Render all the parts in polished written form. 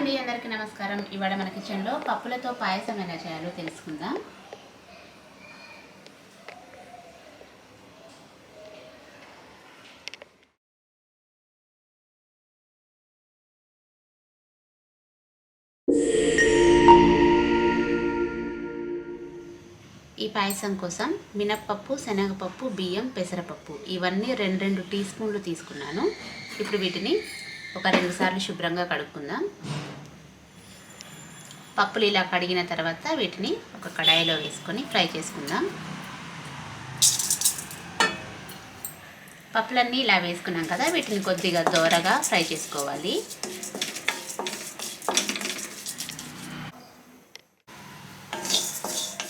అండి, అందరికీ నమస్కారం. ఇవాళ మన కిచెన్లో పప్పులతో పాయసం ఎలా చేయాలో తెలుసుకుందాం. ఈ పాయసం కోసం మినప్పప్పు, శనగపప్పు, బియ్యం, పెసరపప్పు ఇవన్నీ 2 టీ స్పూన్లు తీసుకున్నాను. ఇప్పుడు వీటిని ఒక 2 సార్లు శుభ్రంగా కడుక్కుందాం. పప్పులు ఇలా కడిగిన తర్వాత వీటిని ఒక కడాయిలో వేసుకొని ఫ్రై చేసుకుందాం. పప్పులన్నీ ఇలా వేసుకున్నాం కదా, వీటిని కొద్దిగా దోరగా ఫ్రై చేసుకోవాలి.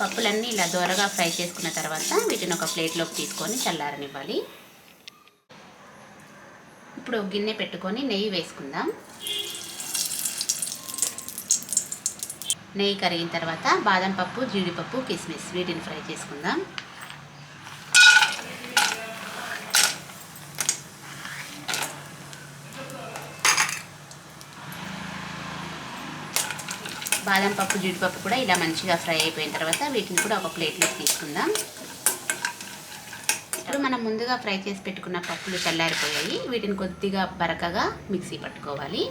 పప్పులన్నీ ఇలా దోరగా ఫ్రై చేసుకున్న తర్వాత వీటిని ఒక ప్లేట్లోకి తీసుకొని చల్లారనివ్వాలి. ఇప్పుడు గిన్నె పెట్టుకొని నెయ్యి వేసుకుందాం. నెయ్యి కరిగిన తర్వాత బాదం పప్పు, జీడిపప్పు, కిస్మిస్ వీటిని ఫ్రై చేసుకుందాం. బాదం పప్పు, జీడిపప్పు కూడా ఇలా మంచిగా ఫ్రై అయిపోయిన తర్వాత వీటిని కూడా ఒక ప్లేట్లోకి తీసుకుందాం. ఇప్పుడు మనం ముందుగా ఫ్రై చేసి పెట్టుకున్న పప్పులు చల్లారిపోయాయి. వీటిని కొద్దిగా బరకగా మిక్సీ పట్టుకోవాలి.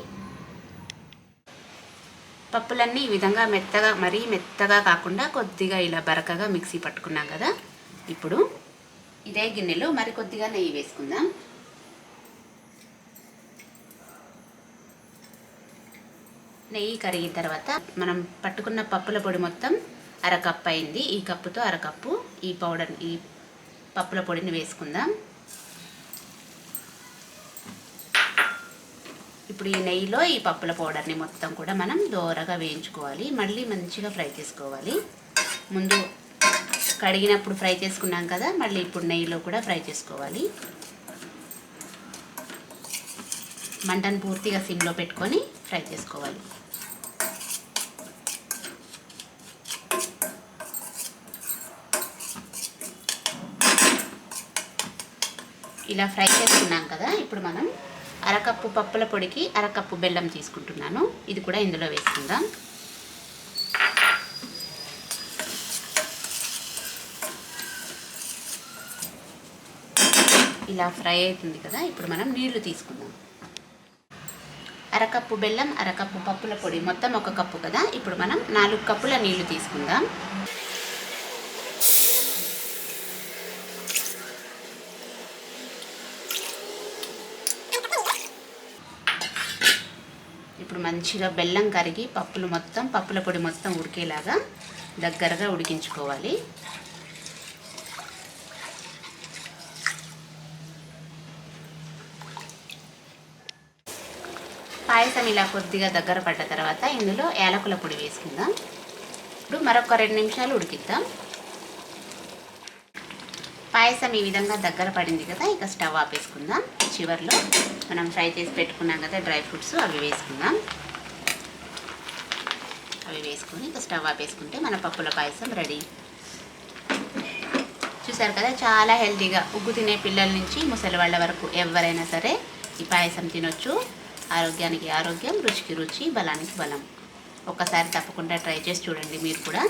పప్పులన్నీ ఈ విధంగా మరీ మెత్తగా కాకుండా కొద్దిగా ఇలా బరకగా మిక్సీ పట్టుకున్నాం కదా. ఇప్పుడు ఇదే గిన్నెలో మరి కొద్దిగా నెయ్యి వేసుకుందాం. నెయ్యి కరిగిన తర్వాత మనం పట్టుకున్న పప్పుల పొడి మొత్తం అరకప్పు అయింది. ఈ కప్పుతో అరకప్పు ఈ పప్పుల పొడిని వేసుకుందాం. ఇప్పుడు ఈ నెయ్యిలో ఈ పప్పుల పౌడర్ని మొత్తం కూడా మనం దోరగా వేయించుకోవాలి. మళ్ళీ మంచిగా ఫ్రై చేసుకోవాలి. ముందు కడిగినప్పుడు ఫ్రై చేసుకున్నాం కదా, మళ్ళీ ఇప్పుడు నెయ్యిలో కూడా ఫ్రై చేసుకోవాలి. మంటను పూర్తిగా సిమ్లో పెట్టుకొని ఫ్రై చేసుకోవాలి. ఇలా ఫ్రై చేసుకున్నాం కదా, ఇప్పుడు మనం అరకప్పు పప్పుల పొడికి అరకప్పు బెల్లం తీసుకుంటున్నాను. ఇది కూడా ఇందులో వేసుకుందాం. ఇలా ఫ్రై అవుతుంది కదా, ఇప్పుడు మనం నీళ్లు తీసుకుందాం. అరకప్పు బెల్లం, అరకప్పు పప్పుల పొడి మొత్తం 1 కప్పు కదా, ఇప్పుడు మనం 4 కప్పుల నీళ్లు తీసుకుందాం. ఇప్పుడు మంచిగా బెల్లం కరిగి పప్పుల పొడి మొత్తం ఉడికేలాగా దగ్గరగా ఉడికించుకోవాలి. పాయసం ఇలా కొద్దిగా దగ్గర పడ్డ తర్వాత ఇందులో యాలకుల పొడి వేసుకుందాం. ఇప్పుడు మరొక 2 నిమిషాలు ఉడికిద్దాం. పాయసం ఈ విధంగా దగ్గర పడింది కదా, ఇక స్టవ్ ఆపేసుకుందాం. చివర్లో మనం ఫ్రై చేసి పెట్టుకున్నాం కదా డ్రై ఫ్రూట్స్, అవి వేసుకుందాం. అవి వేసుకొని ఇక స్టవ్ ఆపేసుకుంటే మన పప్పుల పాయసం రెడీ. చూసారు కదా, చాలా హెల్తీగా ఉగ్గు తినే పిల్లల నుంచి ముసలి వాళ్ళ వరకు ఎవరైనా సరే ఈ పాయసం తినొచ్చు. ఆరోగ్యానికి ఆరోగ్యం, రుచికి రుచి, బలానికి బలం. ఒక్కసారి తప్పకుండా ట్రై చేసి చూడండి మీరు కూడా.